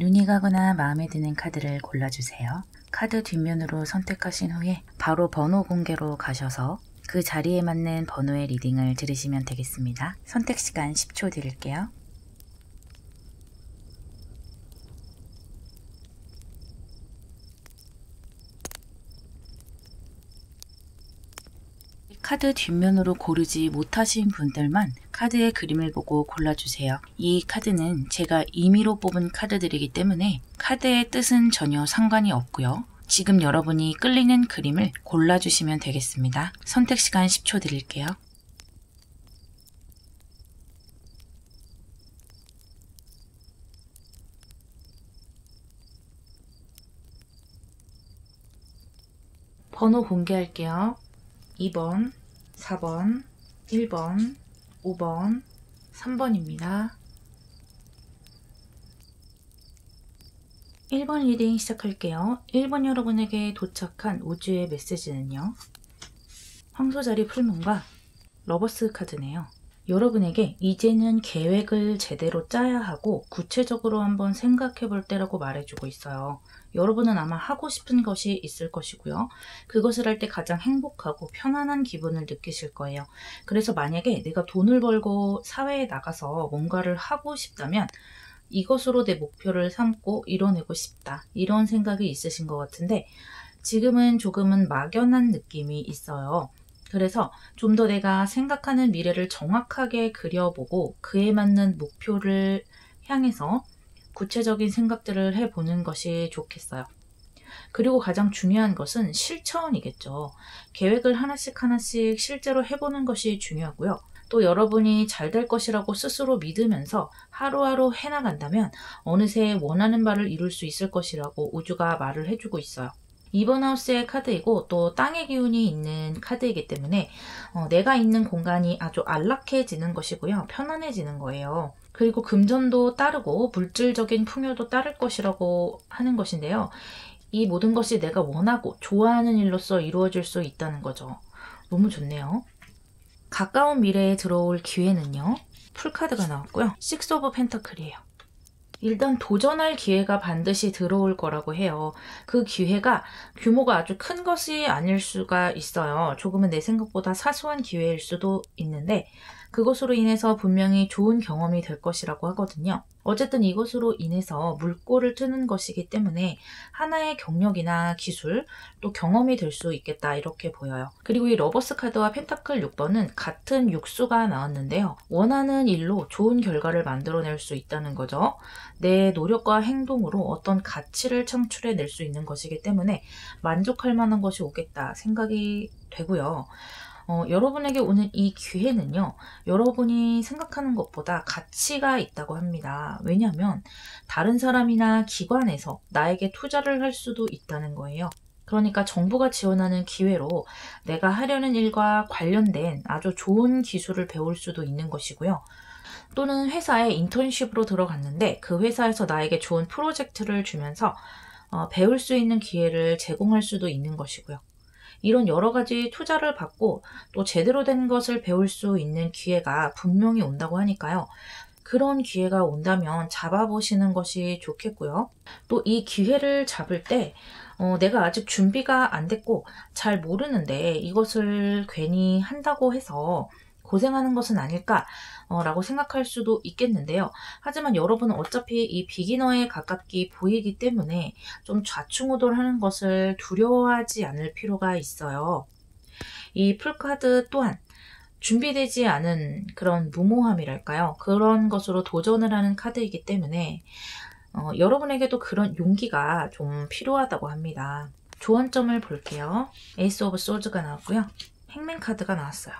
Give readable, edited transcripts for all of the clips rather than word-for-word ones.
눈이 가거나 마음에 드는 카드를 골라주세요. 카드 뒷면으로 선택하신 후에 바로 번호 공개로 가셔서 그 자리에 맞는 번호의 리딩을 들으시면 되겠습니다. 선택 시간 10초 드릴게요. 카드 뒷면으로 고르지 못하신 분들만 카드의 그림을 보고 골라주세요. 이 카드는 제가 임의로 뽑은 카드들이기 때문에 카드의 뜻은 전혀 상관이 없고요. 지금 여러분이 끌리는 그림을 골라주시면 되겠습니다. 선택 시간 10초 드릴게요. 번호 공개할게요. 2번, 4번, 1번, 5번, 3번입니다. 1번 리딩 시작할게요. 1번 여러분에게 도착한 우주의 메시지는요. 황소자리 풀문과 러버스 카드네요. 여러분에게 이제는 계획을 제대로 짜야 하고 구체적으로 한번 생각해 볼 때라고 말해주고 있어요. 여러분은 아마 하고 싶은 것이 있을 것이고요. 그것을 할 때 가장 행복하고 편안한 기분을 느끼실 거예요. 그래서 만약에 내가 돈을 벌고 사회에 나가서 뭔가를 하고 싶다면 이것으로 내 목표를 삼고 이뤄내고 싶다. 이런 생각이 있으신 것 같은데 지금은 조금은 막연한 느낌이 있어요. 그래서 좀 더 내가 생각하는 미래를 정확하게 그려보고 그에 맞는 목표를 향해서 구체적인 생각들을 해보는 것이 좋겠어요. 그리고 가장 중요한 것은 실천이겠죠. 계획을 하나씩 하나씩 실제로 해보는 것이 중요하고요. 또 여러분이 잘 될 것이라고 스스로 믿으면서 하루하루 해나간다면 어느새 원하는 바를 이룰 수 있을 것이라고 우주가 말을 해주고 있어요. 2번 하우스의 카드이고 또 땅의 기운이 있는 카드이기 때문에 내가 있는 공간이 아주 안락해지는 것이고요. 편안해지는 거예요. 그리고 금전도 따르고 물질적인 풍요도 따를 것이라고 하는 것인데요. 이 모든 것이 내가 원하고 좋아하는 일로서 이루어질 수 있다는 거죠. 너무 좋네요. 가까운 미래에 들어올 기회는요. 풀카드가 나왔고요. 식스 오브 펜터클이에요. 일단 도전할 기회가 반드시 들어올 거라고 해요. 그 기회가 규모가 아주 큰 것이 아닐 수가 있어요. 조금은 내 생각보다 사소한 기회일 수도 있는데 그것으로 인해서 분명히 좋은 경험이 될 것이라고 하거든요. 어쨌든 이것으로 인해서 물꼬를 트는 것이기 때문에 하나의 경력이나 기술 또 경험이 될 수 있겠다 이렇게 보여요. 그리고 이 러버스 카드와 펜타클 6번은 같은 육수가 나왔는데요. 원하는 일로 좋은 결과를 만들어낼 수 있다는 거죠. 내 노력과 행동으로 어떤 가치를 창출해낼 수 있는 것이기 때문에 만족할 만한 것이 오겠다 생각이 되고요. 여러분에게 오는 이 기회는요. 여러분이 생각하는 것보다 가치가 있다고 합니다. 왜냐하면 다른 사람이나 기관에서 나에게 투자를 할 수도 있다는 거예요. 그러니까 정부가 지원하는 기회로 내가 하려는 일과 관련된 아주 좋은 기술을 배울 수도 있는 것이고요. 또는 회사에 인턴십으로 들어갔는데 그 회사에서 나에게 좋은 프로젝트를 주면서 배울 수 있는 기회를 제공할 수도 있는 것이고요. 이런 여러 가지 투자를 받고 또 제대로 된 것을 배울 수 있는 기회가 분명히 온다고 하니까요. 그런 기회가 온다면 잡아보시는 것이 좋겠고요. 또 이 기회를 잡을 때 내가 아직 준비가 안 됐고 잘 모르는데 이것을 괜히 한다고 해서 고생하는 것은 아닐까 라고 생각할 수도 있겠는데요. 하지만 여러분은 어차피 이 비기너에 가깝게 보이기 때문에 좀 좌충우돌하는 것을 두려워하지 않을 필요가 있어요. 이 풀카드 또한 준비되지 않은 그런 무모함이랄까요? 그런 것으로 도전을 하는 카드이기 때문에 여러분에게도 그런 용기가 좀 필요하다고 합니다. 조언점을 볼게요. 에이스 오브 소드가 나왔고요. 행맨 카드가 나왔어요.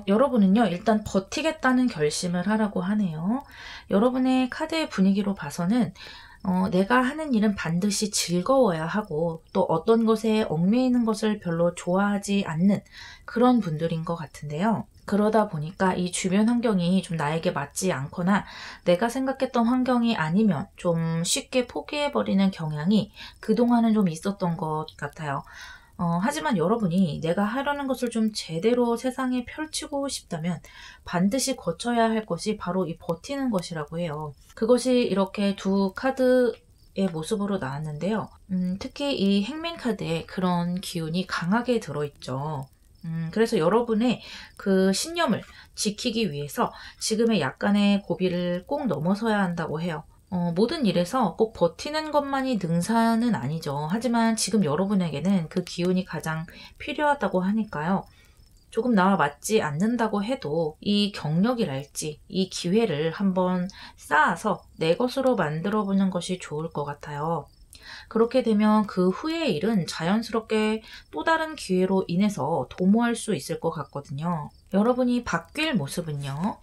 여러분은요, 일단 버티겠다는 결심을 하라고 하네요. 여러분의 카드의 분위기로 봐서는 내가 하는 일은 반드시 즐거워야 하고 또 어떤 것에 얽매이는 것을 별로 좋아하지 않는 그런 분들인 것 같은데요. 그러다 보니까 이 주변 환경이 좀 나에게 맞지 않거나 내가 생각했던 환경이 아니면 좀 쉽게 포기해버리는 경향이 그동안은 좀 있었던 것 같아요. 하지만 여러분이 내가 하려는 것을 좀 제대로 세상에 펼치고 싶다면 반드시 거쳐야 할 것이 바로 이 버티는 것이라고 해요. 그것이 이렇게 두 카드의 모습으로 나왔는데요. 특히 이 행맨 카드에 그런 기운이 강하게 들어있죠. 그래서 여러분의 그 신념을 지키기 위해서 지금의 약간의 고비를 꼭 넘어서야 한다고 해요. 모든 일에서 꼭 버티는 것만이 능사는 아니죠. 하지만 지금 여러분에게는 그 기운이 가장 필요하다고 하니까요. 조금 나와 맞지 않는다고 해도 이 경력이랄지 이 기회를 한번 쌓아서 내 것으로 만들어 보는 것이 좋을 것 같아요. 그렇게 되면 그 후의 일은 자연스럽게 또 다른 기회로 인해서 도모할 수 있을 것 같거든요. 여러분이 바뀔 모습은요.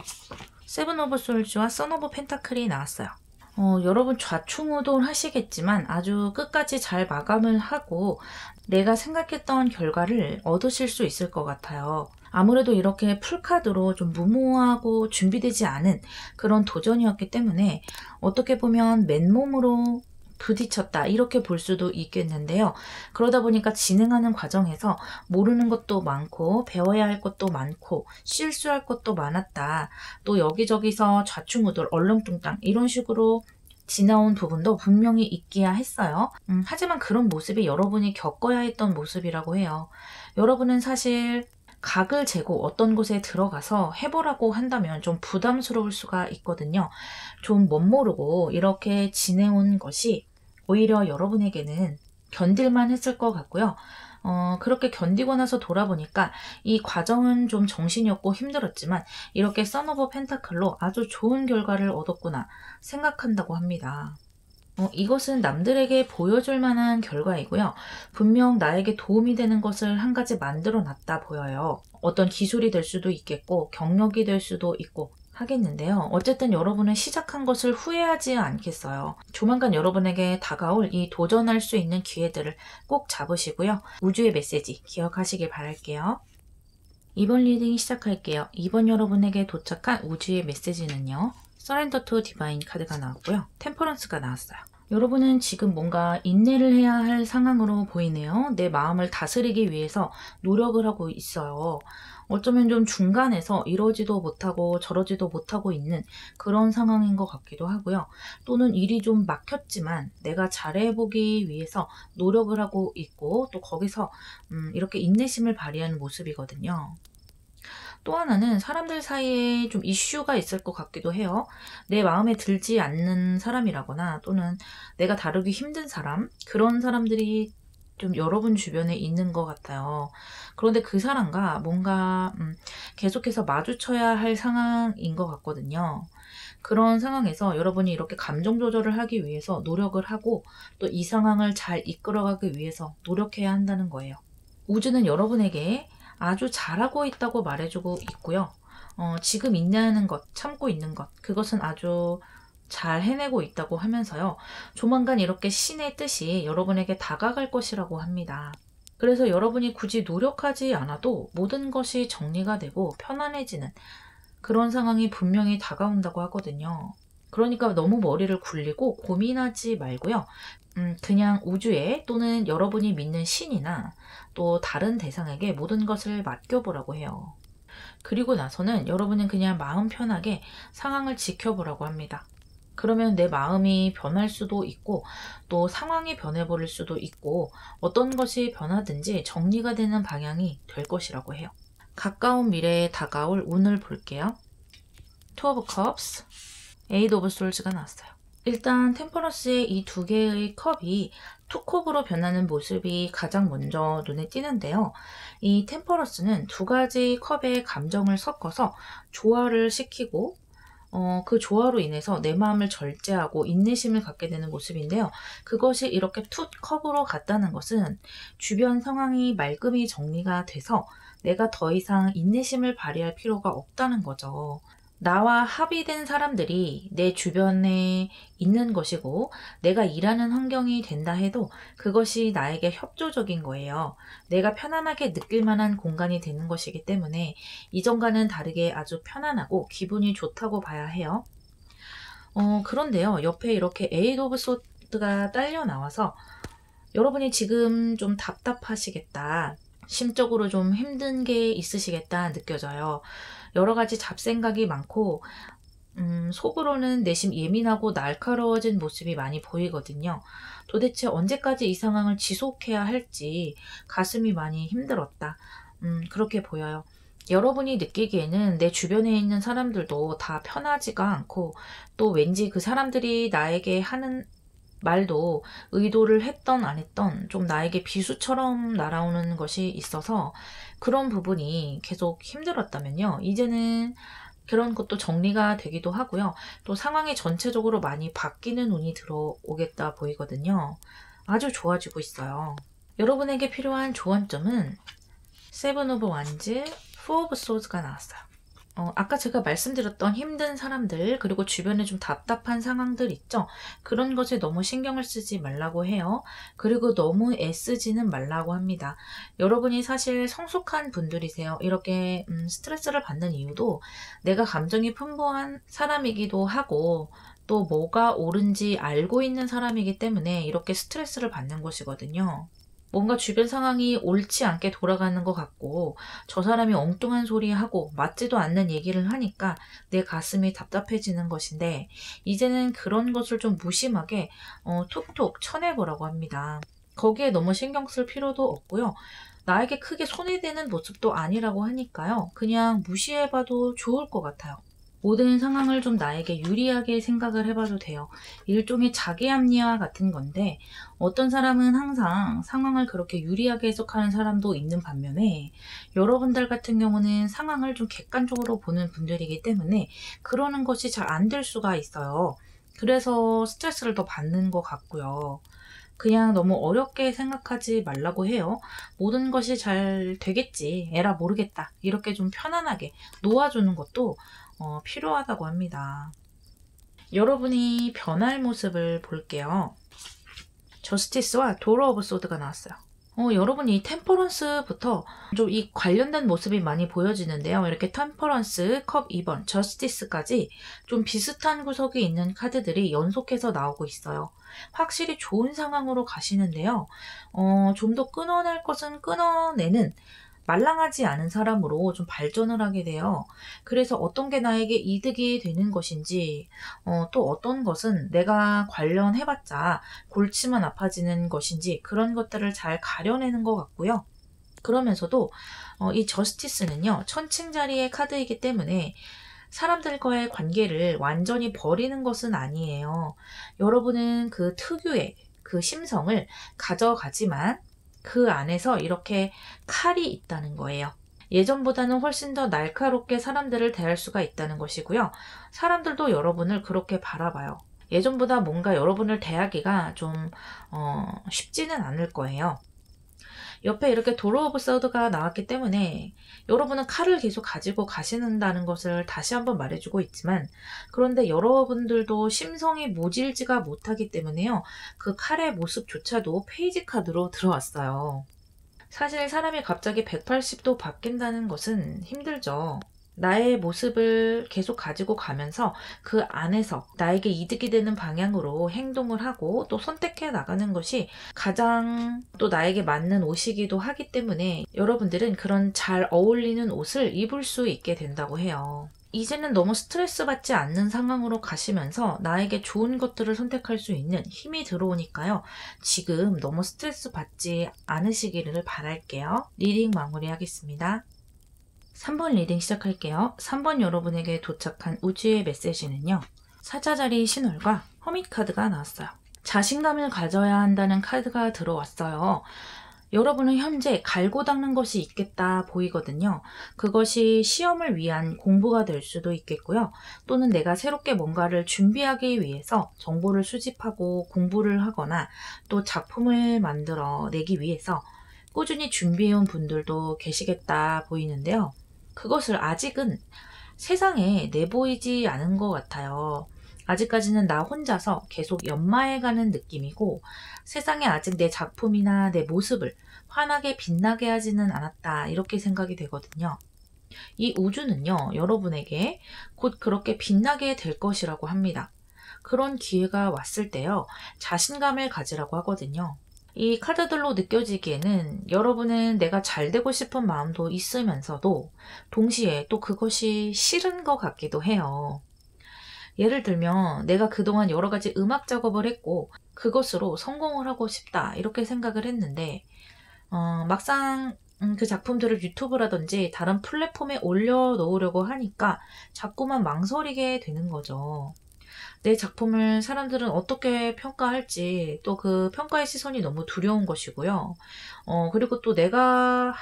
세븐 오브 솔즈와 선 오브 펜타클이 나왔어요. 여러분 좌충우돌하시겠지만 아주 끝까지 잘 마감을 하고 내가 생각했던 결과를 얻으실 수 있을 것 같아요. 아무래도 이렇게 풀카드로 좀 무모하고 준비되지 않은 그런 도전이었기 때문에 어떻게 보면 맨몸으로 부딪혔다 이렇게 볼 수도 있겠는데요. 그러다 보니까 진행하는 과정에서 모르는 것도 많고 배워야 할 것도 많고 실수할 것도 많았다. 또 여기저기서 좌충우돌 얼렁뚱땅 이런 식으로 지나온 부분도 분명히 있기야 했어요. 하지만 그런 모습이 여러분이 겪어야 했던 모습이라고 해요. 여러분은 사실 각을 재고 어떤 곳에 들어가서 해보라고 한다면 좀 부담스러울 수가 있거든요. 좀 멋모르고 이렇게 지내온 것이 오히려 여러분에게는 견딜만 했을 것 같고요. 그렇게 견디고 나서 돌아보니까 이 과정은 좀 정신이 없고 힘들었지만 이렇게 선 오브 펜타클로 아주 좋은 결과를 얻었구나 생각한다고 합니다. 이것은 남들에게 보여줄 만한 결과이고요. 분명 나에게 도움이 되는 것을 한 가지 만들어 놨다 보여요. 어떤 기술이 될 수도 있겠고 경력이 될 수도 있고 하겠는데요. 어쨌든 여러분은 시작한 것을 후회하지 않겠어요. 조만간 여러분에게 다가올 이 도전할 수 있는 기회들을 꼭 잡으시고요. 우주의 메시지 기억하시길 바랄게요. 이번 리딩 시작할게요. 이번 여러분에게 도착한 우주의 메시지는요. 서렌더 투 디바인 카드가 나왔고요. 템퍼런스가 나왔어요. 여러분은 지금 뭔가 인내를 해야 할 상황으로 보이네요. 내 마음을 다스리기 위해서 노력을 하고 있어요. 어쩌면 좀 중간에서 이러지도 못하고 저러지도 못하고 있는 그런 상황인 것 같기도 하고요. 또는 일이 좀 막혔지만 내가 잘해보기 위해서 노력을 하고 있고 또 거기서 이렇게 인내심을 발휘하는 모습이거든요. 또 하나는 사람들 사이에 좀 이슈가 있을 것 같기도 해요. 내 마음에 들지 않는 사람이라거나 또는 내가 다루기 힘든 사람, 그런 사람들이 좀 여러분 주변에 있는 것 같아요. 그런데 그 사람과 뭔가 계속해서 마주쳐야 할 상황인 것 같거든요. 그런 상황에서 여러분이 이렇게 감정 조절을 하기 위해서 노력을 하고 또 이 상황을 잘 이끌어가기 위해서 노력해야 한다는 거예요. 우주는 여러분에게 아주 잘하고 있다고 말해주고 있고요. 지금 인내하는 것, 참고 있는 것, 그것은 아주 잘 해내고 있다고 하면서요. 조만간 이렇게 신의 뜻이 여러분에게 다가갈 것이라고 합니다. 그래서 여러분이 굳이 노력하지 않아도 모든 것이 정리가 되고 편안해지는 그런 상황이 분명히 다가온다고 하거든요. 그러니까 너무 머리를 굴리고 고민하지 말고요. 그냥 우주에 또는 여러분이 믿는 신이나 또 다른 대상에게 모든 것을 맡겨보라고 해요. 그리고 나서는 여러분은 그냥 마음 편하게 상황을 지켜보라고 합니다. 그러면 내 마음이 변할 수도 있고 또 상황이 변해버릴 수도 있고 어떤 것이 변하든지 정리가 되는 방향이 될 것이라고 해요. 가까운 미래에 다가올 운을 볼게요. 투 오브 컵스, 에이드 오브 솔즈가 나왔어요. 일단 템퍼런스의 이 두 개의 컵이 투컵으로 변하는 모습이 가장 먼저 눈에 띄는데요. 이 템퍼런스는 두 가지 컵의 감정을 섞어서 조화를 시키고 그 조화로 인해서 내 마음을 절제하고 인내심을 갖게 되는 모습인데요. 그것이 이렇게 투 컵으로 갔다는 것은 주변 상황이 말끔히 정리가 돼서 내가 더 이상 인내심을 발휘할 필요가 없다는 거죠. 나와 합의된 사람들이 내 주변에 있는 것이고 내가 일하는 환경이 된다 해도 그것이 나에게 협조적인 거예요. 내가 편안하게 느낄 만한 공간이 되는 것이기 때문에 이전과는 다르게 아주 편안하고 기분이 좋다고 봐야 해요. 그런데요. 옆에 이렇게 에이드 오브 소드가 딸려 나와서 여러분이 지금 좀 답답하시겠다. 심적으로 좀 힘든 게 있으시겠다 느껴져요. 여러 가지 잡생각이 많고 속으로는 내심 예민하고 날카로워진 모습이 많이 보이거든요. 도대체 언제까지 이 상황을 지속해야 할지 가슴이 많이 힘들었다. 그렇게 보여요. 여러분이 느끼기에는 내 주변에 있는 사람들도 다 편하지가 않고 또 왠지 그 사람들이 나에게 하는 말도 의도를 했던 안 했던 좀 나에게 비수처럼 날아오는 것이 있어서 그런 부분이 계속 힘들었다면요. 이제는 그런 것도 정리가 되기도 하고요. 또 상황이 전체적으로 많이 바뀌는 운이 들어오겠다 보이거든요. 아주 좋아지고 있어요. 여러분에게 필요한 조언점은 세븐 오브 완즈, 포 오브 소드가 나왔어요. 아까 제가 말씀드렸던 힘든 사람들 그리고 주변에 좀 답답한 상황들 있죠. 그런 것에 너무 신경을 쓰지 말라고 해요. 그리고 너무 애쓰지는 말라고 합니다. 여러분이 사실 성숙한 분들이세요. 이렇게 스트레스를 받는 이유도 내가 감정이 풍부한 사람이기도 하고 또 뭐가 옳은지 알고 있는 사람이기 때문에 이렇게 스트레스를 받는 것이거든요. 뭔가 주변 상황이 옳지 않게 돌아가는 것 같고 저 사람이 엉뚱한 소리 하고 맞지도 않는 얘기를 하니까 내 가슴이 답답해지는 것인데 이제는 그런 것을 좀 무심하게 툭툭 쳐내보라고 합니다. 거기에 너무 신경 쓸 필요도 없고요. 나에게 크게 손해되는 모습도 아니라고 하니까요. 그냥 무시해봐도 좋을 것 같아요. 모든 상황을 좀 나에게 유리하게 생각을 해봐도 돼요. 일종의 자기 합리화 같은 건데 어떤 사람은 항상 상황을 그렇게 유리하게 해석하는 사람도 있는 반면에 여러분들 같은 경우는 상황을 좀 객관적으로 보는 분들이기 때문에 그러는 것이 잘 안 될 수가 있어요. 그래서 스트레스를 더 받는 것 같고요. 그냥 너무 어렵게 생각하지 말라고 해요. 모든 것이 잘 되겠지. 에라 모르겠다. 이렇게 좀 편안하게 놓아주는 것도 필요하다고 합니다. 여러분이 변할 모습을 볼게요. 저스티스와 도어 오브 소드가 나왔어요. 여러분이 템퍼런스부터 좀 이 관련된 모습이 많이 보여지는데요. 이렇게 템퍼런스, 컵 2번, 저스티스까지 좀 비슷한 구석이 있는 카드들이 연속해서 나오고 있어요. 확실히 좋은 상황으로 가시는데요. 좀 더 끊어낼 것은 끊어내는 말랑하지 않은 사람으로 좀 발전을 하게 돼요. 그래서 어떤 게 나에게 이득이 되는 것인지 또 어떤 것은 내가 관련해봤자 골치만 아파지는 것인지 그런 것들을 잘 가려내는 것 같고요. 그러면서도 이 저스티스는요. 천칭자리의 카드이기 때문에 사람들과의 관계를 완전히 버리는 것은 아니에요. 여러분은 그 특유의 그 심성을 가져가지만 그 안에서 이렇게 칼이 있다는 거예요. 예전보다는 훨씬 더 날카롭게 사람들을 대할 수가 있다는 것이고요. 사람들도 여러분을 그렇게 바라봐요. 예전보다 뭔가 여러분을 대하기가 좀 쉽지는 않을 거예요. 옆에 이렇게 도어 오브 소드가 나왔기 때문에 여러분은 칼을 계속 가지고 가시는다는 것을 다시 한번 말해주고 있지만 그런데 여러분들도 심성이 모질지가 못하기 때문에요. 그 칼의 모습조차도 페이지 카드로 들어왔어요. 사실 사람이 갑자기 180도 바뀐다는 것은 힘들죠. 나의 모습을 계속 가지고 가면서 그 안에서 나에게 이득이 되는 방향으로 행동을 하고 또 선택해 나가는 것이 가장 또 나에게 맞는 옷이기도 하기 때문에 여러분들은 그런 잘 어울리는 옷을 입을 수 있게 된다고 해요. 이제는 너무 스트레스 받지 않는 상황으로 가시면서 나에게 좋은 것들을 선택할 수 있는 힘이 들어오니까요. 지금 너무 스트레스 받지 않으시기를 바랄게요. 리딩 마무리하겠습니다. 3번 리딩 시작할게요. 3번 여러분에게 도착한 우주의 메시지는요. 사자자리 신월과 허밋 카드가 나왔어요. 자신감을 가져야 한다는 카드가 들어왔어요. 여러분은 현재 갈고 닦는 것이 있겠다 보이거든요. 그것이 시험을 위한 공부가 될 수도 있겠고요. 또는 내가 새롭게 뭔가를 준비하기 위해서 정보를 수집하고 공부를 하거나 또 작품을 만들어 내기 위해서 꾸준히 준비해온 분들도 계시겠다 보이는데요. 그것을 아직은 세상에 내보이지 않은 것 같아요. 아직까지는 나 혼자서 계속 연마해가는 느낌이고 세상에 아직 내 작품이나 내 모습을 환하게 빛나게 하지는 않았다 이렇게 생각이 되거든요. 이 우주는요, 여러분에게 곧 그렇게 빛나게 될 것이라고 합니다. 그런 기회가 왔을 때요, 자신감을 가지라고 하거든요. 이 카드들로 느껴지기에는 여러분은 내가 잘 되고 싶은 마음도 있으면서도 동시에 또 그것이 싫은 것 같기도 해요. 예를 들면 내가 그동안 여러 가지 음악 작업을 했고 그것으로 성공을 하고 싶다 이렇게 생각을 했는데 막상 그 작품들을 유튜브라든지 다른 플랫폼에 올려놓으려고 하니까 자꾸만 망설이게 되는 거죠. 내 작품을 사람들은 어떻게 평가할지 또 그 평가의 시선이 너무 두려운 것이고요. 그리고 또 내가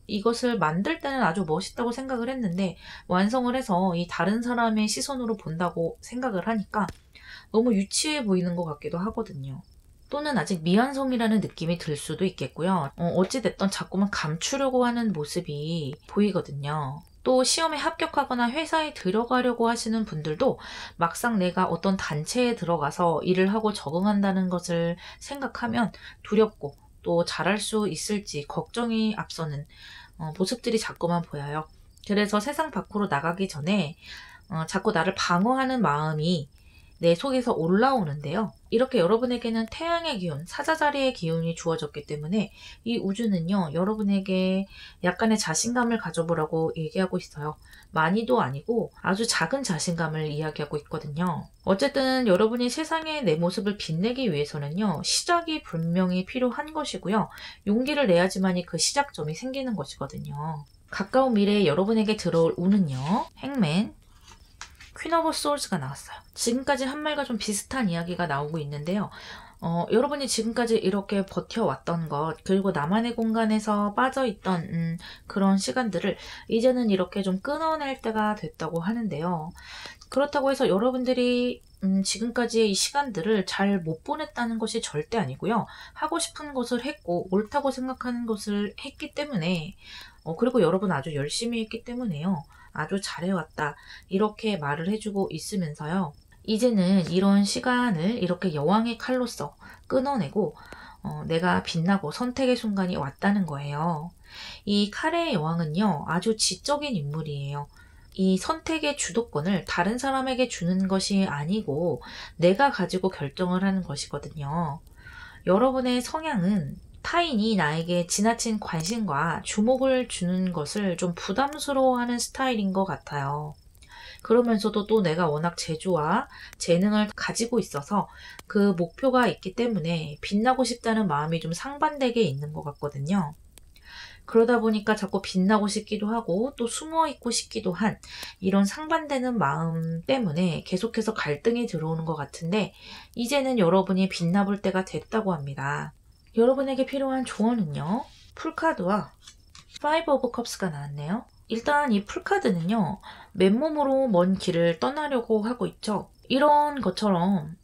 이것을 만들 때는 아주 멋있다고 생각을 했는데 완성을 해서 이 다른 사람의 시선으로 본다고 생각을 하니까 너무 유치해 보이는 것 같기도 하거든요. 또는 아직 미완성이라는 느낌이 들 수도 있겠고요. 어찌됐든 자꾸만 감추려고 하는 모습이 보이거든요. 또 시험에 합격하거나 회사에 들어가려고 하시는 분들도 막상 내가 어떤 단체에 들어가서 일을 하고 적응한다는 것을 생각하면 두렵고 또 잘할 수 있을지 걱정이 앞서는 모습들이 자꾸만 보여요. 그래서 세상 밖으로 나가기 전에 자꾸 나를 방어하는 마음이 내 속에서 올라오는데요. 이렇게 여러분에게는 태양의 기운, 사자자리의 기운이 주어졌기 때문에 이 우주는요, 여러분에게 약간의 자신감을 가져보라고 얘기하고 있어요. 많이도 아니고 아주 작은 자신감을 이야기하고 있거든요. 어쨌든 여러분이 세상에 내 모습을 빛내기 위해서는요, 시작이 분명히 필요한 것이고요. 용기를 내야지만이 그 시작점이 생기는 것이거든요. 가까운 미래에 여러분에게 들어올 운은요, 행맨, 퀸 오브 소울스가 나왔어요. 지금까지 한 말과 좀 비슷한 이야기가 나오고 있는데요. 여러분이 지금까지 이렇게 버텨왔던 것, 그리고 나만의 공간에서 빠져있던 그런 시간들을 이제는 이렇게 좀 끊어낼 때가 됐다고 하는데요. 그렇다고 해서 여러분들이 지금까지의 이 시간들을 잘 못 보냈다는 것이 절대 아니고요. 하고 싶은 것을 했고 옳다고 생각하는 것을 했기 때문에 그리고 여러분 아주 열심히 했기 때문에요. 아주 잘해왔다 이렇게 말을 해주고 있으면서요. 이제는 이런 시간을 이렇게 여왕의 칼로서 끊어내고 내가 빛나고 선택의 순간이 왔다는 거예요. 이 칼의 여왕은요, 아주 지적인 인물이에요. 이 선택의 주도권을 다른 사람에게 주는 것이 아니고 내가 가지고 결정을 하는 것이거든요. 여러분의 성향은 타인이 나에게 지나친 관심과 주목을 주는 것을 좀 부담스러워하는 스타일인 것 같아요. 그러면서도 또 내가 워낙 재주와 재능을 가지고 있어서 그 목표가 있기 때문에 빛나고 싶다는 마음이 좀 상반되게 있는 것 같거든요. 그러다 보니까 자꾸 빛나고 싶기도 하고 또 숨어 있고 싶기도 한 이런 상반되는 마음 때문에 계속해서 갈등이 들어오는 것 같은데 이제는 여러분이 빛나볼 때가 됐다고 합니다. 여러분에게 필요한 조언은요, 풀카드와 파이브 오브 컵스가 나왔네요. 일단 이 풀카드는요, 맨몸으로 먼 길을 떠나려고 하고 있죠. 이런 것처럼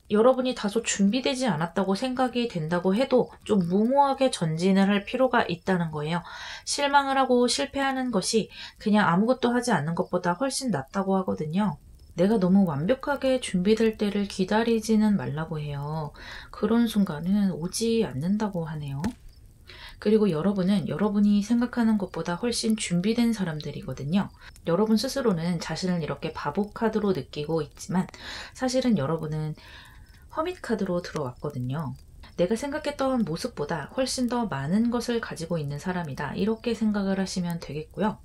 여러분이 다소 준비되지 않았다고 생각이 된다고 해도 좀 무모하게 전진을 할 필요가 있다는 거예요. 실망을 하고 실패하는 것이 그냥 아무것도 하지 않는 것보다 훨씬 낫다고 하거든요. 내가 너무 완벽하게 준비될 때를 기다리지는 말라고 해요. 그런 순간은 오지 않는다고 하네요. 그리고 여러분은 여러분이 생각하는 것보다 훨씬 준비된 사람들이거든요. 여러분 스스로는 자신을 이렇게 바보 카드로 느끼고 있지만 사실은 여러분은 허밋 카드로 들어왔거든요. 내가 생각했던 모습보다 훨씬 더 많은 것을 가지고 있는 사람이다. 이렇게 생각을 하시면 되겠고요.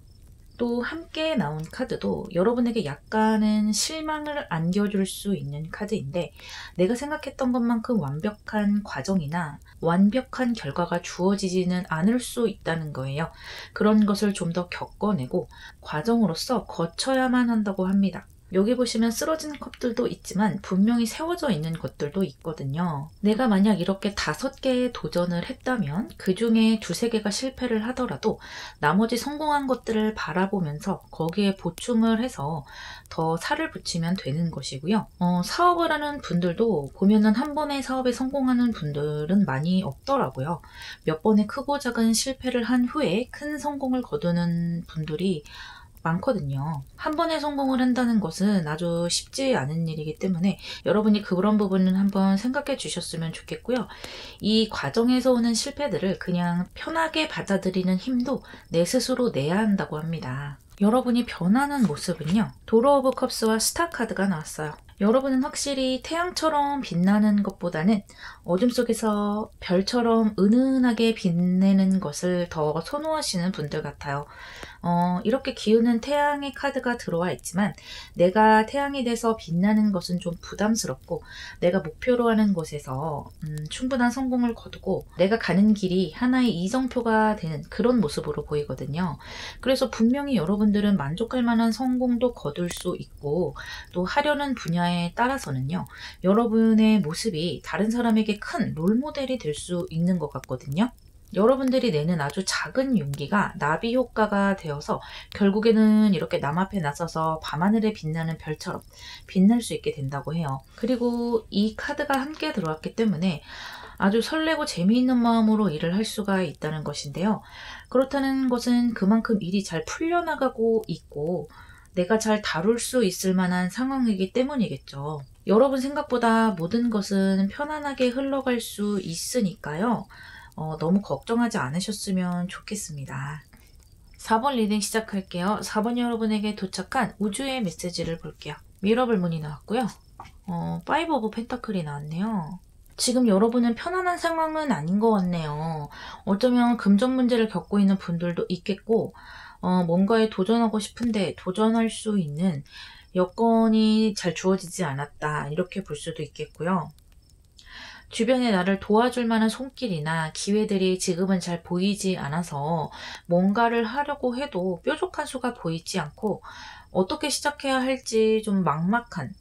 또 함께 나온 카드도 여러분에게 약간은 실망을 안겨줄 수 있는 카드인데 내가 생각했던 것만큼 완벽한 과정이나 완벽한 결과가 주어지지는 않을 수 있다는 거예요. 그런 것을 좀 더 겪어내고 과정으로서 거쳐야만 한다고 합니다. 여기 보시면 쓰러진 컵들도 있지만 분명히 세워져 있는 것들도 있거든요. 내가 만약 이렇게 5개의 도전을 했다면 그 중에 2~3개가 실패를 하더라도 나머지 성공한 것들을 바라보면서 거기에 보충을 해서 더 살을 붙이면 되는 것이고요. 사업을 하는 분들도 보면은 한 번의 사업에 성공하는 분들은 많이 없더라고요. 몇 번의 크고 작은 실패를 한 후에 큰 성공을 거두는 분들이 많거든요. 한 번에 성공을 한다는 것은 아주 쉽지 않은 일이기 때문에 여러분이 그런 부분은 한번 생각해 주셨으면 좋겠고요. 이 과정에서 오는 실패들을 그냥 편하게 받아들이는 힘도 내 스스로 내야 한다고 합니다. 여러분이 변하는 모습은요. 도로 오브 컵스와 스타 카드가 나왔어요. 여러분은 확실히 태양처럼 빛나는 것보다는 어둠 속에서 별처럼 은은하게 빛내는 것을 더 선호하시는 분들 같아요. 이렇게 기우는 태양의 카드가 들어와 있지만 내가 태양이 돼서 빛나는 것은 좀 부담스럽고 내가 목표로 하는 곳에서 충분한 성공을 거두고 내가 가는 길이 하나의 이정표가 되는 그런 모습으로 보이거든요. 그래서 분명히 여러분들은 만족할 만한 성공도 거둘 수 있고 또 하려는 분야에 따라서는요. 여러분의 모습이 다른 사람에게 큰 롤모델이 될 수 있는 것 같거든요. 여러분들이 내는 아주 작은 용기가 나비 효과가 되어서 결국에는 이렇게 남 앞에 나서서 밤하늘에 빛나는 별처럼 빛날 수 있게 된다고 해요. 그리고 이 카드가 함께 들어왔기 때문에 아주 설레고 재미있는 마음으로 일을 할 수가 있다는 것인데요. 그렇다는 것은 그만큼 일이 잘 풀려나가고 있고 내가 잘 다룰 수 있을 만한 상황이기 때문이겠죠. 여러분 생각보다 모든 것은 편안하게 흘러갈 수 있으니까요. 너무 걱정하지 않으셨으면 좋겠습니다. 4번 리딩 시작할게요. 4번 여러분에게 도착한 우주의 메시지를 볼게요. 미러블 문이 나왔고요. 5 오브 펜타클이 나왔네요. 지금 여러분은 편안한 상황은 아닌 것 같네요. 어쩌면 금전 문제를 겪고 있는 분들도 있겠고 뭔가에 도전하고 싶은데 도전할 수 있는 여건이 잘 주어지지 않았다 이렇게 볼 수도 있겠고요. 주변에 나를 도와줄 만한 손길이나 기회들이 지금은 잘 보이지 않아서 뭔가를 하려고 해도 뾰족한 수가 보이지 않고 어떻게 시작해야 할지 좀 막막한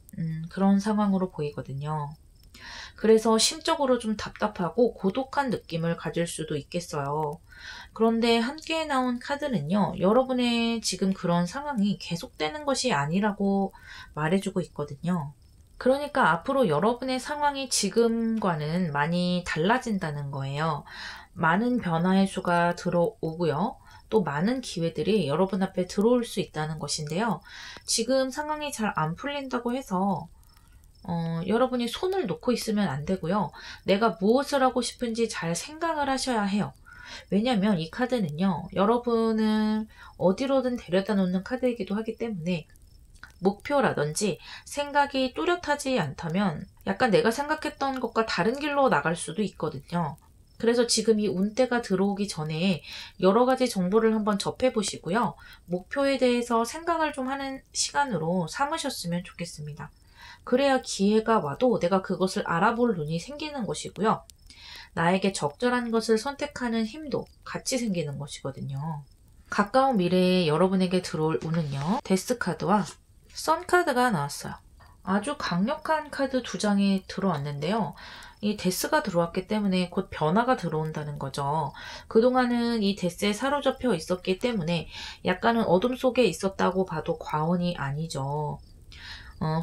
그런 상황으로 보이거든요. 그래서 심적으로 좀 답답하고 고독한 느낌을 가질 수도 있겠어요. 그런데 함께 나온 카드는요. 여러분의 지금 그런 상황이 계속되는 것이 아니라고 말해주고 있거든요. 그러니까 앞으로 여러분의 상황이 지금과는 많이 달라진다는 거예요. 많은 변화의 수가 들어오고요. 또 많은 기회들이 여러분 앞에 들어올 수 있다는 것인데요. 지금 상황이 잘 안 풀린다고 해서 여러분이 손을 놓고 있으면 안 되고요. 내가 무엇을 하고 싶은지 잘 생각을 하셔야 해요. 왜냐하면 이 카드는요. 여러분을 어디로든 데려다 놓는 카드이기도 하기 때문에 목표라든지 생각이 뚜렷하지 않다면 약간 내가 생각했던 것과 다른 길로 나갈 수도 있거든요. 그래서 지금 이 운대가 들어오기 전에 여러 가지 정보를 한번 접해 보시고요. 목표에 대해서 생각을 좀 하는 시간으로 삼으셨으면 좋겠습니다. 그래야 기회가 와도 내가 그것을 알아볼 눈이 생기는 것이고요. 나에게 적절한 것을 선택하는 힘도 같이 생기는 것이거든요. 가까운 미래에 여러분에게 들어올 운은요. 데스 카드와 선 카드가 나왔어요. 아주 강력한 카드 2장이 들어왔는데요. 이 데스가 들어왔기 때문에 곧 변화가 들어온다는 거죠. 그동안은 이 데스에 사로잡혀 있었기 때문에 약간은 어둠 속에 있었다고 봐도 과언이 아니죠.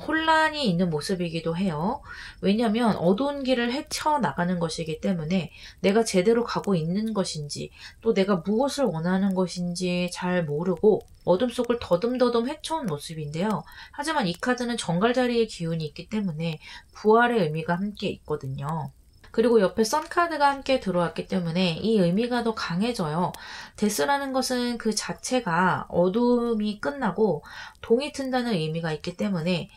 혼란이 있는 모습이기도 해요. 왜냐하면 어두운 길을 헤쳐나가는 것이기 때문에 내가 제대로 가고 있는 것인지 또 내가 무엇을 원하는 것인지 잘 모르고 어둠 속을 더듬더듬 헤쳐온 모습인데요. 하지만 이 카드는 정갈자리의 기운이 있기 때문에 부활의 의미가 함께 있거든요. 그리고 옆에 선카드가 함께 들어왔기 때문에 이 의미가 더 강해져요. 데스라는 것은 그 자체가 어둠이 끝나고 동이 튼다는 의미가 있기 때문에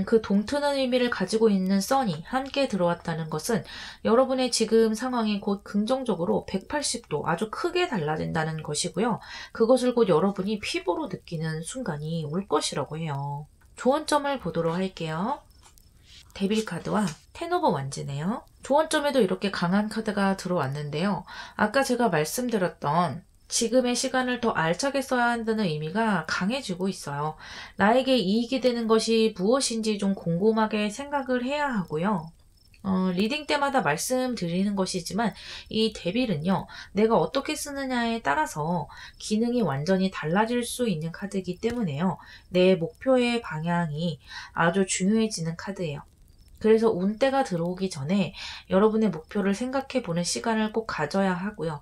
그 동트는 의미를 가지고 있는 선이 함께 들어왔다는 것은 여러분의 지금 상황이 곧 긍정적으로 180도 아주 크게 달라진다는 것이고요. 그것을 곧 여러분이 피부로 느끼는 순간이 올 것이라고 해요. 조언점을 보도록 할게요. 데빌 카드와 텐 오브 완즈네요. 조언점에도 이렇게 강한 카드가 들어왔는데요. 아까 제가 말씀드렸던 지금의 시간을 더 알차게 써야 한다는 의미가 강해지고 있어요. 나에게 이익이 되는 것이 무엇인지 좀 곰곰하게 생각을 해야 하고요. 리딩 때마다 말씀드리는 것이지만 이 데빌은요, 내가 어떻게 쓰느냐에 따라서 기능이 완전히 달라질 수 있는 카드이기 때문에요. 내 목표의 방향이 아주 중요해지는 카드예요. 그래서 운때가 들어오기 전에 여러분의 목표를 생각해 보는 시간을 꼭 가져야 하고요.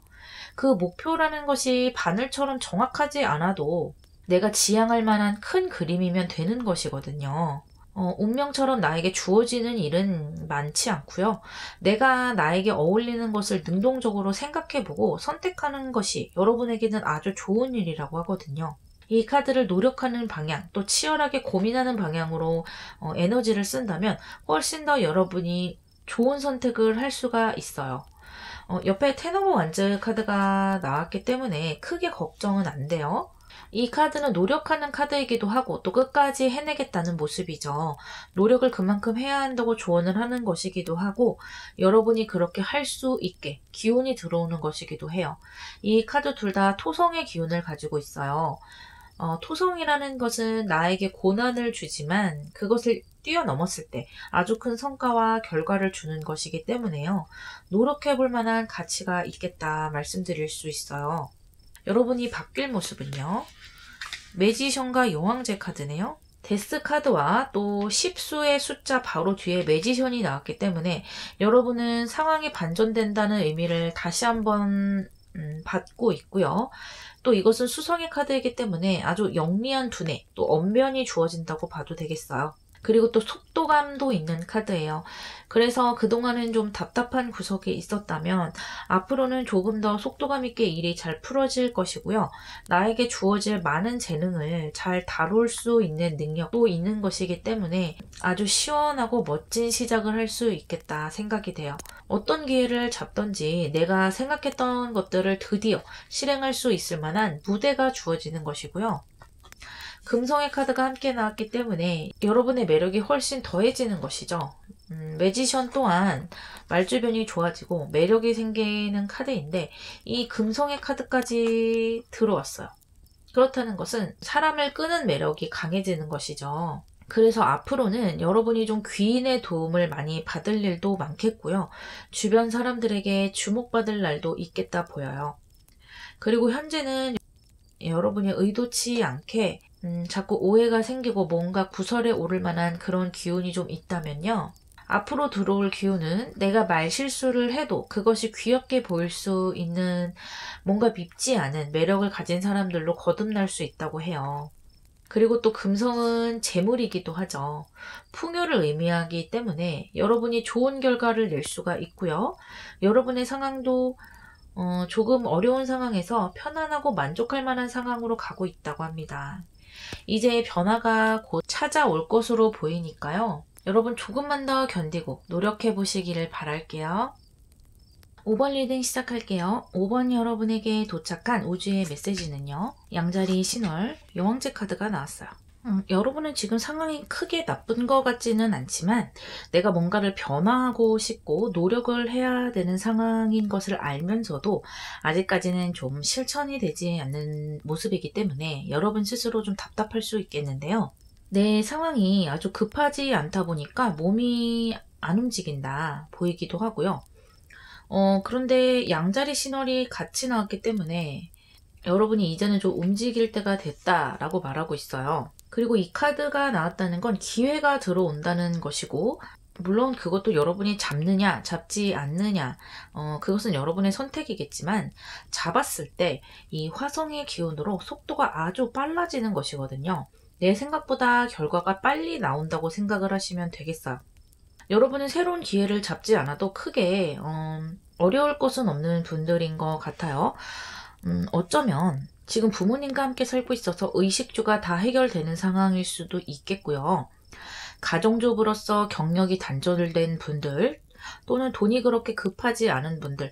그 목표라는 것이 바늘처럼 정확하지 않아도 내가 지향할 만한 큰 그림이면 되는 것이거든요. 운명처럼 나에게 주어지는 일은 많지 않고요. 내가 나에게 어울리는 것을 능동적으로 생각해보고 선택하는 것이 여러분에게는 아주 좋은 일이라고 하거든요. 이 카드를 노력하는 방향, 또 치열하게 고민하는 방향으로 에너지를 쓴다면 훨씬 더 여러분이 좋은 선택을 할 수가 있어요. 옆에 텐 오브 완즈 카드가 나왔기 때문에 크게 걱정은 안 돼요. 이 카드는 노력하는 카드이기도 하고 또 끝까지 해내겠다는 모습이죠. 노력을 그만큼 해야 한다고 조언을 하는 것이기도 하고 여러분이 그렇게 할 수 있게 기운이 들어오는 것이기도 해요. 이 카드 둘 다 토성의 기운을 가지고 있어요. 토성이라는 것은 나에게 고난을 주지만 그것을 뛰어넘었을 때 아주 큰 성과와 결과를 주는 것이기 때문에요. 노력해 볼 만한 가치가 있겠다 말씀드릴 수 있어요. 여러분이 바뀔 모습은요. 매지션과 여왕제 카드네요. 데스 카드와 또 10수의 숫자 바로 뒤에 매지션이 나왔기 때문에 여러분은 상황이 반전된다는 의미를 다시 한번 받고 있고요. 또 이것은 수성의 카드이기 때문에 아주 영리한 두뇌, 또 언변이 주어진다고 봐도 되겠어요. 그리고 또 속도감도 있는 카드예요. 그래서 그동안은 좀 답답한 구석이 있었다면 앞으로는 조금 더 속도감 있게 일이 잘 풀어질 것이고요. 나에게 주어질 많은 재능을 잘 다룰 수 있는 능력도 있는 것이기 때문에 아주 시원하고 멋진 시작을 할 수 있겠다 생각이 돼요. 어떤 기회를 잡던지 내가 생각했던 것들을 드디어 실행할 수 있을 만한 무대가 주어지는 것이고요. 금성의 카드가 함께 나왔기 때문에 여러분의 매력이 훨씬 더해지는 것이죠. 매지션 또한 말주변이 좋아지고 매력이 생기는 카드인데 이 금성의 카드까지 들어왔어요. 그렇다는 것은 사람을 끄는 매력이 강해지는 것이죠. 그래서 앞으로는 여러분이 좀 귀인의 도움을 많이 받을 일도 많겠고요. 주변 사람들에게 주목받을 날도 있겠다 보여요. 그리고 현재는 여러분이 의도치 않게 자꾸 오해가 생기고 뭔가 구설에 오를 만한 그런 기운이 좀 있다면요. 앞으로 들어올 기운은 내가 말실수를 해도 그것이 귀엽게 보일 수 있는 뭔가 밉지 않은 매력을 가진 사람들로 거듭날 수 있다고 해요. 그리고 또 금성은 재물이기도 하죠. 풍요를 의미하기 때문에 여러분이 좋은 결과를 낼 수가 있고요. 여러분의 상황도 조금 어려운 상황에서 편안하고 만족할 만한 상황으로 가고 있다고 합니다. 이제 변화가 곧 찾아올 것으로 보이니까요. 여러분 조금만 더 견디고 노력해 보시기를 바랄게요. 5번 리딩 시작할게요. 5번 여러분에게 도착한 우주의 메시지는요. 양자리 신월 여왕제 카드가 나왔어요. 여러분은 지금 상황이 크게 나쁜 것 같지는 않지만 내가 뭔가를 변화하고 싶고 노력을 해야 되는 상황인 것을 알면서도 아직까지는 좀 실천이 되지 않는 모습이기 때문에 여러분 스스로 좀 답답할 수 있겠는데요. 내 상황이 아주 급하지 않다 보니까 몸이 안 움직인다 보이기도 하고요. 그런데 양자리 신월이 같이 나왔기 때문에 여러분이 이제는 좀 움직일 때가 됐다라고 말하고 있어요. 그리고 이 카드가 나왔다는 건 기회가 들어온다는 것이고 물론 그것도 여러분이 잡느냐 잡지 않느냐 그것은 여러분의 선택이겠지만 잡았을 때 이 화성의 기운으로 속도가 아주 빨라지는 것이거든요. 내 생각보다 결과가 빨리 나온다고 생각을 하시면 되겠어요. 여러분은 새로운 기회를 잡지 않아도 크게 어려울 것은 없는 분들인 것 같아요. 어쩌면 지금 부모님과 함께 살고 있어서 의식주가 다 해결되는 상황일 수도 있겠고요. 가정주부로서 경력이 단절된 분들 또는 돈이 그렇게 급하지 않은 분들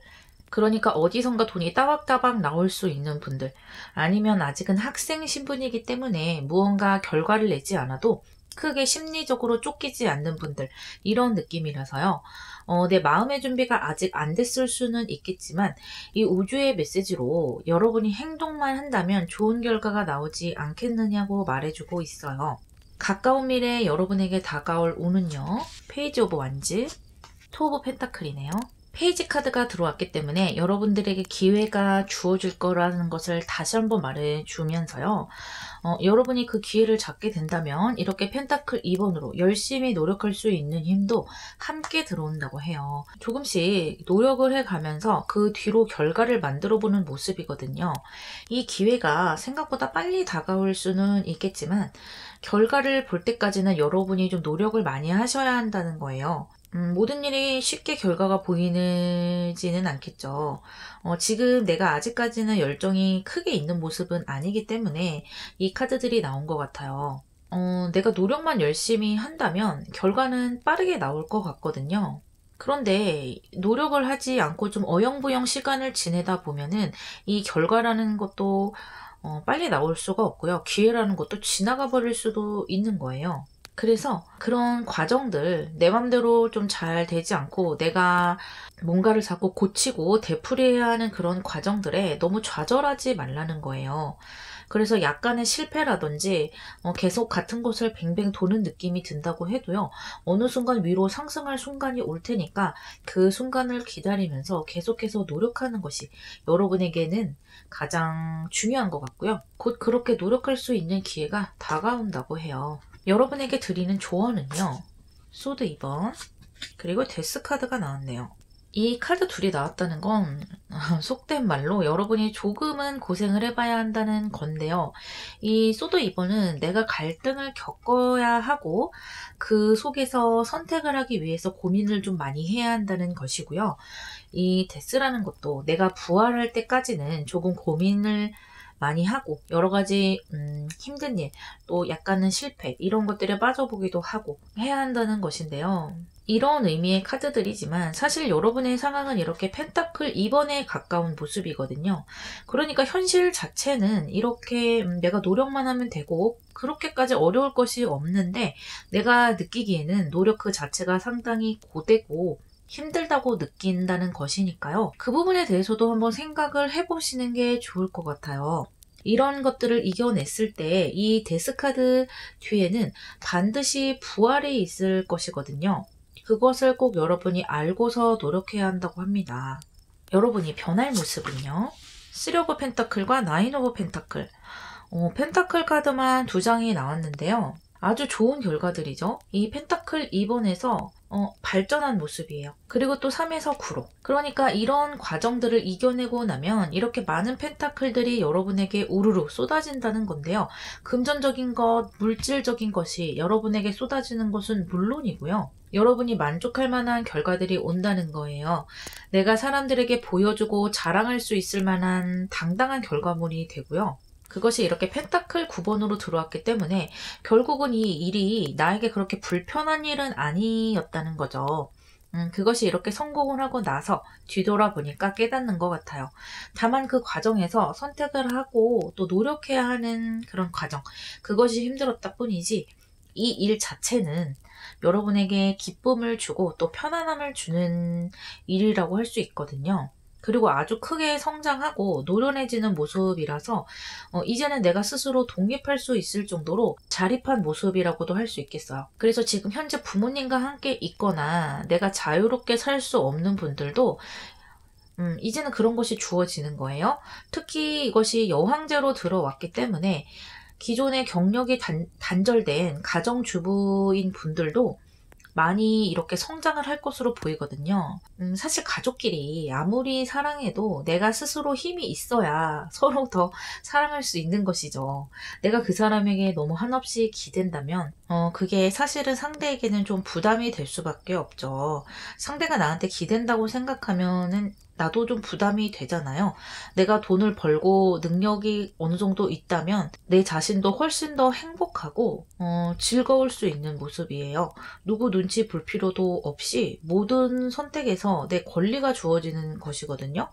그러니까 어디선가 돈이 따박따박 나올 수 있는 분들 아니면 아직은 학생 신분이기 때문에 무언가 결과를 내지 않아도 크게 심리적으로 쫓기지 않는 분들, 이런 느낌이라서요. 내 마음의 준비가 아직 안 됐을 수는 있겠지만 이 우주의 메시지로 여러분이 행동만 한다면 좋은 결과가 나오지 않겠느냐고 말해주고 있어요. 가까운 미래에 여러분에게 다가올 운은요. 페이지 오브 완즈, 투 오브 펜타클이네요. 페이지 카드가 들어왔기 때문에 여러분들에게 기회가 주어질 거라는 것을 다시 한번 말해주면서요. 여러분이 그 기회를 잡게 된다면 이렇게 펜타클 2번으로 열심히 노력할 수 있는 힘도 함께 들어온다고 해요. 조금씩 노력을 해가면서 그 뒤로 결과를 만들어 보는 모습이거든요. 이 기회가 생각보다 빨리 다가올 수는 있겠지만 결과를 볼 때까지는 여러분이 좀 노력을 많이 하셔야 한다는 거예요. 모든 일이 쉽게 결과가 보이지는 않겠죠. 지금 내가 아직까지는 열정이 크게 있는 모습은 아니기 때문에 이 카드들이 나온 것 같아요. 내가 노력만 열심히 한다면 결과는 빠르게 나올 것 같거든요. 그런데 노력을 하지 않고 좀 어영부영 시간을 지내다 보면은 이 결과라는 것도 빨리 나올 수가 없고요. 기회라는 것도 지나가 버릴 수도 있는 거예요. 그래서 그런 과정들, 내 맘대로 좀 잘 되지 않고 내가 뭔가를 자꾸 고치고 되풀이해야 하는 그런 과정들에 너무 좌절하지 말라는 거예요. 그래서 약간의 실패라든지 계속 같은 곳을 뱅뱅 도는 느낌이 든다고 해도요. 어느 순간 위로 상승할 순간이 올 테니까 그 순간을 기다리면서 계속해서 노력하는 것이 여러분에게는 가장 중요한 것 같고요. 곧 그렇게 노력할 수 있는 기회가 다가온다고 해요. 여러분에게 드리는 조언은요. 소드 2번 그리고 데스 카드가 나왔네요. 이 카드 둘이 나왔다는 건 속된 말로 여러분이 조금은 고생을 해봐야 한다는 건데요. 이 소드 2번은 내가 갈등을 겪어야 하고 그 속에서 선택을 하기 위해서 고민을 좀 많이 해야 한다는 것이고요. 이 데스라는 것도 내가 부활할 때까지는 조금 고민을 많이 하고 여러 가지 힘든 일, 또 약간은 실패 이런 것들에 빠져보기도 하고 해야 한다는 것인데요. 이런 의미의 카드들이지만 사실 여러분의 상황은 이렇게 펜타클 2번에 가까운 모습이거든요. 그러니까 현실 자체는 이렇게 내가 노력만 하면 되고 그렇게까지 어려울 것이 없는데 내가 느끼기에는 노력 그 자체가 상당히 고되고 힘들다고 느낀다는 것이니까요. 그 부분에 대해서도 한번 생각을 해보시는 게 좋을 것 같아요. 이런 것들을 이겨냈을 때 이 데스카드 뒤에는 반드시 부활이 있을 것이거든요. 그것을 꼭 여러분이 알고서 노력해야 한다고 합니다. 여러분이 변할 모습은요. 3 오브 펜타클과 9 오브 펜타클. 펜타클 카드만 2장이 나왔는데요. 아주 좋은 결과들이죠. 이 펜타클 2번에서 발전한 모습이에요. 그리고 또 3에서 9로. 그러니까 이런 과정들을 이겨내고 나면 이렇게 많은 펜타클들이 여러분에게 우르르 쏟아진다는 건데요. 금전적인 것, 물질적인 것이 여러분에게 쏟아지는 것은 물론이고요. 여러분이 만족할 만한 결과들이 온다는 거예요. 내가 사람들에게 보여주고 자랑할 수 있을 만한 당당한 결과물이 되고요. 그것이 이렇게 펜타클 9번으로 들어왔기 때문에 결국은 이 일이 나에게 그렇게 불편한 일은 아니었다는 거죠. 그것이 이렇게 성공을 하고 나서 뒤돌아보니까 깨닫는 것 같아요. 다만 그 과정에서 선택을 하고 또 노력해야 하는 그런 과정, 그것이 힘들었다 뿐이지 이 일 자체는 여러분에게 기쁨을 주고 또 편안함을 주는 일이라고 할 수 있거든요. 그리고 아주 크게 성장하고 노련해지는 모습이라서 이제는 내가 스스로 독립할 수 있을 정도로 자립한 모습이라고도 할 수 있겠어요. 그래서 지금 현재 부모님과 함께 있거나 내가 자유롭게 살 수 없는 분들도 이제는 그런 것이 주어지는 거예요. 특히 이것이 여황제로 들어왔기 때문에 기존의 경력이 단절된 가정주부인 분들도 많이 이렇게 성장을 할 것으로 보이거든요. 사실 가족끼리 아무리 사랑해도 내가 스스로 힘이 있어야 서로 더 사랑할 수 있는 것이죠. 내가 그 사람에게 너무 한없이 기댄다면 그게 사실은 상대에게는 좀 부담이 될 수밖에 없죠. 상대가 나한테 기댄다고 생각하면은 나도 좀 부담이 되잖아요. 내가 돈을 벌고 능력이 어느 정도 있다면 내 자신도 훨씬 더 행복하고 즐거울 수 있는 모습이에요. 누구 눈치 볼 필요도 없이 모든 선택에서 내 권리가 주어지는 것이거든요.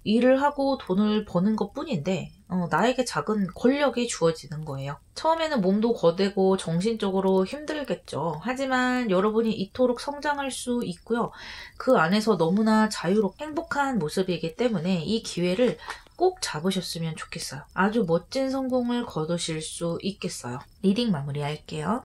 일을 하고 돈을 버는 것 뿐인데 나에게 작은 권력이 주어지는 거예요. 처음에는 몸도 거대고 정신적으로 힘들겠죠. 하지만 여러분이 이토록 성장할 수 있고요. 그 안에서 너무나 자유롭고 행복한 모습이기 때문에 이 기회를 꼭 잡으셨으면 좋겠어요. 아주 멋진 성공을 거두실 수 있겠어요. 리딩 마무리할게요.